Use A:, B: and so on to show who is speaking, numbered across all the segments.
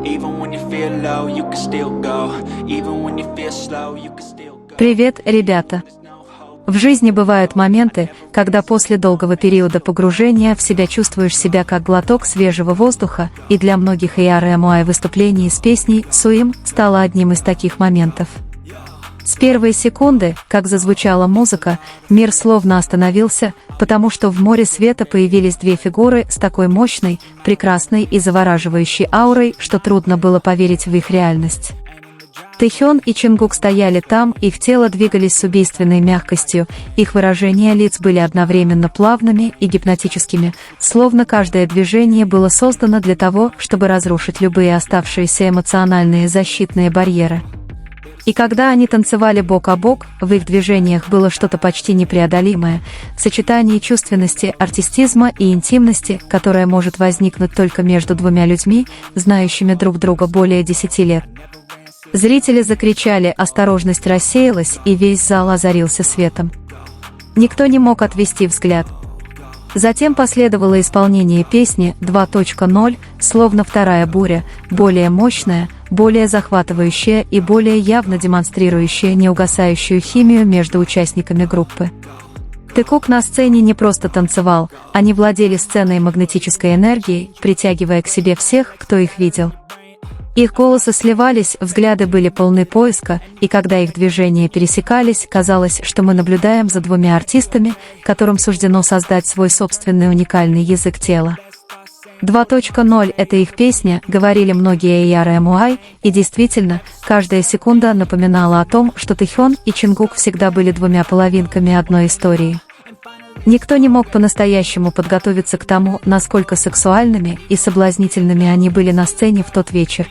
A: Even when you feel low, you can still go. Even when you feel slow, you can still go.
B: Привет, ребята! В жизни бывают моменты, когда после долгого периода погружения в себя чувствуешь себя как глоток свежего воздуха, и для многих ARMY выступлений с песней «Swim» стало одним из таких моментов. С первой секунды, как зазвучала музыка, мир словно остановился, потому что в море света появились две фигуры с такой мощной, прекрасной и завораживающей аурой, что трудно было поверить в их реальность. Тэхён и Чингук стояли там, их тела двигались с убийственной мягкостью, их выражения лиц были одновременно плавными и гипнотическими, словно каждое движение было создано для того, чтобы разрушить любые оставшиеся эмоциональные защитные барьеры. И когда они танцевали бок о бок, в их движениях было что-то почти непреодолимое, сочетание чувственности, артистизма и интимности, которое может возникнуть только между двумя людьми, знающими друг друга более 10 лет. Зрители закричали, осторожность рассеялась, и весь зал озарился светом. Никто не мог отвести взгляд. Затем последовало исполнение песни 2.0, словно вторая буря, более мощная, более захватывающая и более явно демонстрирующая неугасающую химию между участниками группы. Тэкук на сцене не просто танцевал, они владели сценой магнетической энергией, притягивая к себе всех, кто их видел. Их голосы сливались, взгляды были полны поиска, и когда их движения пересекались, казалось, что мы наблюдаем за двумя артистами, которым суждено создать свой собственный уникальный язык тела. 2.0 — это их песня, говорили многие ARMY, и действительно, каждая секунда напоминала о том, что Тэхён и Чингук всегда были двумя половинками одной истории. Никто не мог по-настоящему подготовиться к тому, насколько сексуальными и соблазнительными они были на сцене в тот вечер.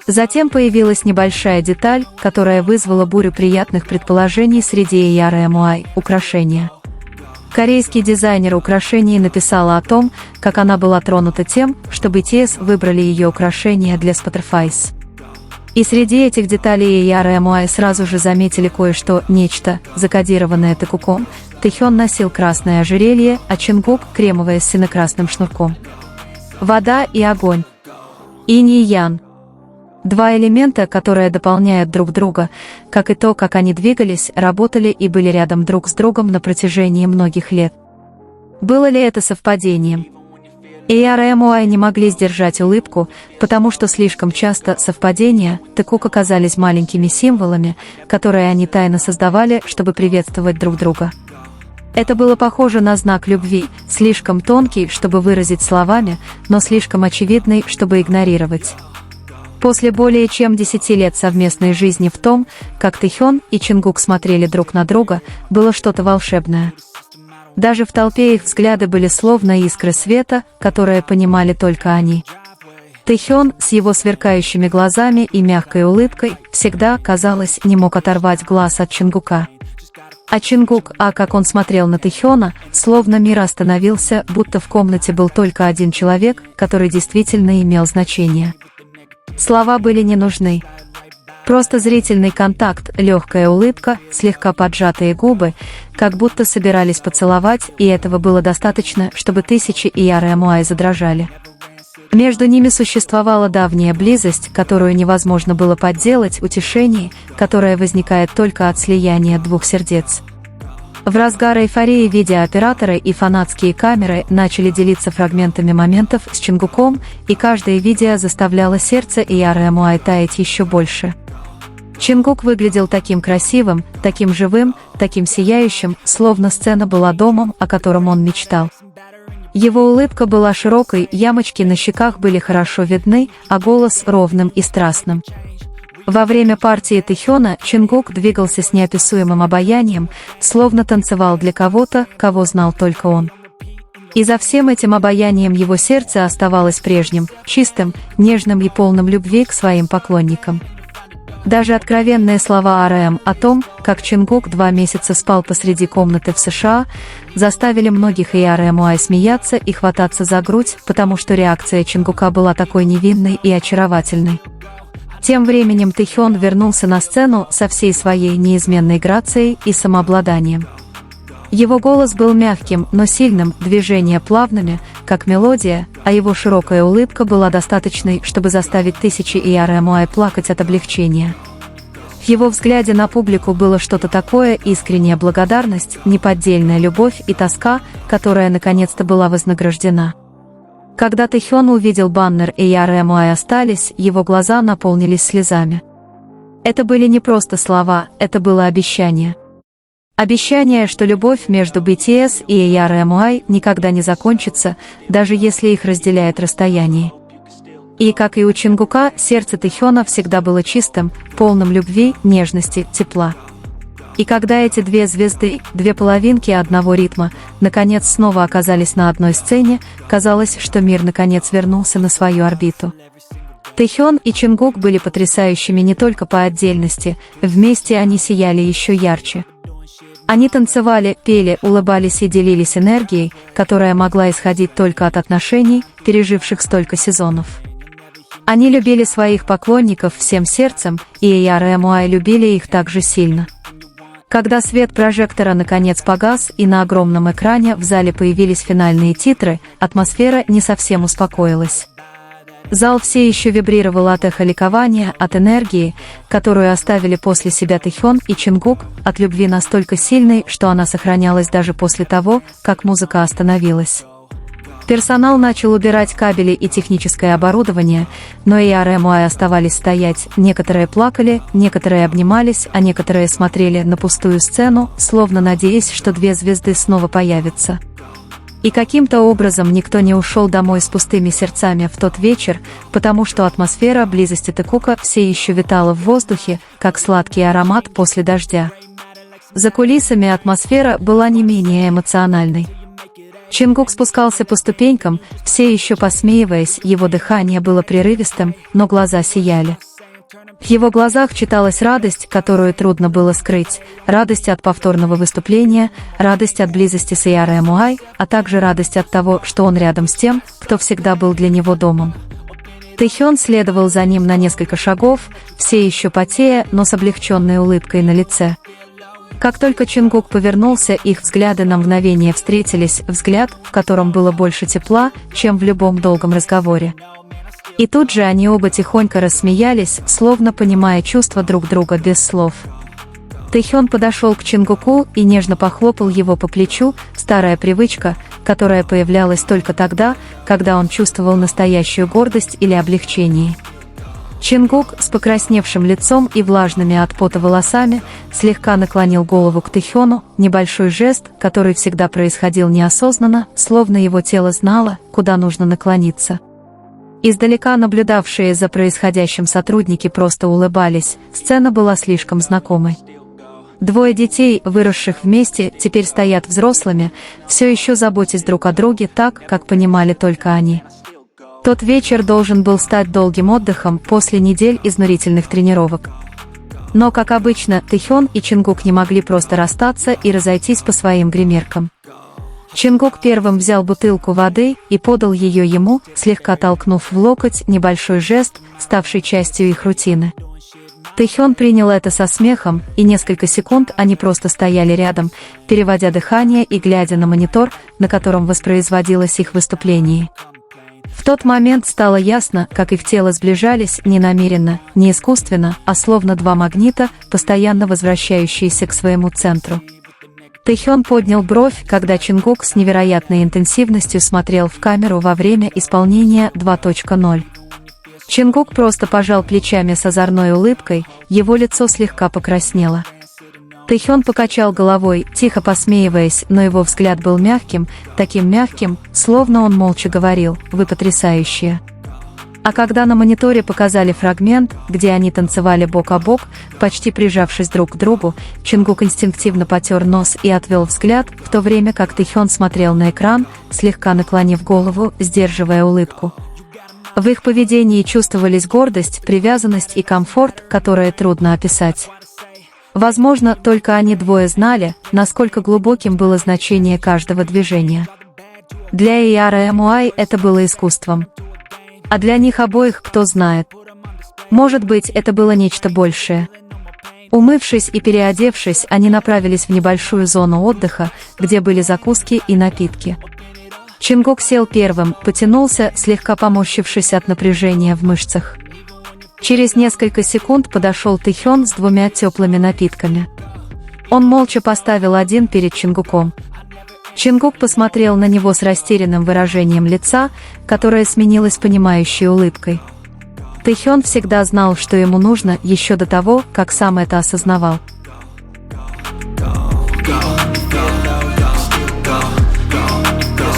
B: Затем появилась небольшая деталь, которая вызвала бурю приятных предположений среди ARMY – украшения. Корейский дизайнер украшений написала о том, как она была тронута тем, что BTS выбрали ее украшения для Spotify. И среди этих деталей ARMY сразу же заметили кое-что, нечто, закодированное Тэкуком. Тэхён носил красное ожерелье, а Чингук – кремовое с сине-красным шнурком. Вода и огонь. Инь и ян. Два элемента, которые дополняют друг друга, как и то, как они двигались, работали и были рядом друг с другом на протяжении многих лет. Было ли это совпадением? ARMY не могли сдержать улыбку, потому что слишком часто совпадения Тэкук оказались маленькими символами, которые они тайно создавали, чтобы приветствовать друг друга. Это было похоже на знак любви, слишком тонкий, чтобы выразить словами, но слишком очевидный, чтобы игнорировать. После более чем 10 лет совместной жизни в том, как Тэхён и Чингук смотрели друг на друга, было что-то волшебное. Даже в толпе их взгляды были словно искры света, которые понимали только они. Тэхён с его сверкающими глазами и мягкой улыбкой всегда, казалось, не мог оторвать глаз от Чингука. А Чингук, как он смотрел на Тэхёна, словно мир остановился, будто в комнате был только один человек, который действительно имел значение. Слова были не нужны. Просто зрительный контакт, легкая улыбка, слегка поджатые губы, как будто собирались поцеловать, и этого было достаточно, чтобы тысячи ARMY задрожали. Между ними существовала давняя близость, которую невозможно было подделать, утешение, которое возникает только от слияния двух сердец. В разгар эйфории видеооператоры и фанатские камеры начали делиться фрагментами моментов с Чингуком, и каждое видео заставляло сердце ARMY таять еще больше. Чингук выглядел таким красивым, таким живым, таким сияющим, словно сцена была домом, о котором он мечтал. Его улыбка была широкой, ямочки на щеках были хорошо видны, а голос ровным и страстным. Во время партии Тэхёна Чингук двигался с неописуемым обаянием, словно танцевал для кого-то, кого знал только он. И за всем этим обаянием его сердце оставалось прежним, чистым, нежным и полным любви к своим поклонникам. Даже откровенные слова РМ о том, как Чингук 2 месяца спал посреди комнаты в США, заставили многих ARMY смеяться и хвататься за грудь, потому что реакция Чингука была такой невинной и очаровательной. Тем временем Тэхён вернулся на сцену со всей своей неизменной грацией и самообладанием. Его голос был мягким, но сильным, движения плавными, как мелодия, а его широкая улыбка была достаточной, чтобы заставить тысячи ERMY плакать от облегчения. В его взгляде на публику было что-то такое: искренняя благодарность, неподдельная любовь и тоска, которая наконец-то была вознаграждена. Когда Тэхён увидел баннер ERMY остались, его глаза наполнились слезами. Это были не просто слова, это было обещание. Обещание, что любовь между BTS и ERMY никогда не закончится, даже если их разделяет расстояние. И, как и у Чингука, сердце Тэхёна всегда было чистым, полным любви, нежности, тепла. И когда эти две звезды, две половинки одного ритма, наконец снова оказались на одной сцене, казалось, что мир наконец вернулся на свою орбиту. Тэхён и Чингук были потрясающими не только по отдельности, вместе они сияли еще ярче. Они танцевали, пели, улыбались и делились энергией, которая могла исходить только от отношений, переживших столько сезонов. Они любили своих поклонников всем сердцем, и ERMY любили их так же сильно. Когда свет прожектора наконец погас и на огромном экране в зале появились финальные титры, атмосфера не совсем успокоилась. Зал все еще вибрировал от эха ликования, от энергии, которую оставили после себя Тэхён и Чингук, от любви настолько сильной, что она сохранялась даже после того, как музыка остановилась. Персонал начал убирать кабели и техническое оборудование, но ERMY оставались стоять, некоторые плакали, некоторые обнимались, а некоторые смотрели на пустую сцену, словно надеясь, что две звезды снова появятся. И каким-то образом никто не ушел домой с пустыми сердцами в тот вечер, потому что атмосфера близости Тэкука все еще витала в воздухе, как сладкий аромат после дождя. За кулисами атмосфера была не менее эмоциональной. Чингук спускался по ступенькам, все еще посмеиваясь, его дыхание было прерывистым, но глаза сияли. В его глазах читалась радость, которую трудно было скрыть, радость от повторного выступления, радость от близости с ERMY, а также радость от того, что он рядом с тем, кто всегда был для него домом. Тэхён следовал за ним на несколько шагов, все еще потея, но с облегченной улыбкой на лице. Как только Чингук повернулся, их взгляды на мгновение встретились, взгляд, в котором было больше тепла, чем в любом долгом разговоре. И тут же они оба тихонько рассмеялись, словно понимая чувства друг друга без слов. Тэхён подошел к Чингуку и нежно похлопал его по плечу, старая привычка, которая появлялась только тогда, когда он чувствовал настоящую гордость или облегчение. Чингук с покрасневшим лицом и влажными от пота волосами слегка наклонил голову к Тэхёну, небольшой жест, который всегда происходил неосознанно, словно его тело знало, куда нужно наклониться. Издалека наблюдавшие за происходящим сотрудники просто улыбались, сцена была слишком знакомой. Двое детей, выросших вместе, теперь стоят взрослыми, все еще заботясь друг о друге так, как понимали только они. Тот вечер должен был стать долгим отдыхом после недель изнурительных тренировок. Но, как обычно, Тэхён и Чингук не могли просто расстаться и разойтись по своим гримеркам. Чингук первым взял бутылку воды и подал ее ему, слегка толкнув в локоть, небольшой жест, ставший частью их рутины. Тэхён принял это со смехом, и несколько секунд они просто стояли рядом, переводя дыхание и глядя на монитор, на котором воспроизводилось их выступление. В тот момент стало ясно, как их тела сближались не намеренно, не искусственно, а словно два магнита, постоянно возвращающиеся к своему центру. Тэхён поднял бровь, когда Чингук с невероятной интенсивностью смотрел в камеру во время исполнения 2.0. Чингук просто пожал плечами с озорной улыбкой, его лицо слегка покраснело. Тэхён покачал головой, тихо посмеиваясь, но его взгляд был мягким, таким мягким, словно он молча говорил: «Вы потрясающие». А когда на мониторе показали фрагмент, где они танцевали бок о бок, почти прижавшись друг к другу, Чингук инстинктивно потер нос и отвел взгляд, в то время как Тэхён смотрел на экран, слегка наклонив голову, сдерживая улыбку. В их поведении чувствовались гордость, привязанность и комфорт, которые трудно описать. Возможно, только они двое знали, насколько глубоким было значение каждого движения. Для ERMY это было искусством. А для них обоих, кто знает. Может быть, это было нечто большее. Умывшись и переодевшись, они направились в небольшую зону отдыха, где были закуски и напитки. Чингук сел первым, потянулся, слегка поморщившись от напряжения в мышцах. Через несколько секунд подошел Тэхён с 2 теплыми напитками. Он молча поставил один перед Чингуком. Чингук посмотрел на него с растерянным выражением лица, которое сменилось понимающей улыбкой. Тэхён всегда знал, что ему нужно, еще до того, как сам это осознавал.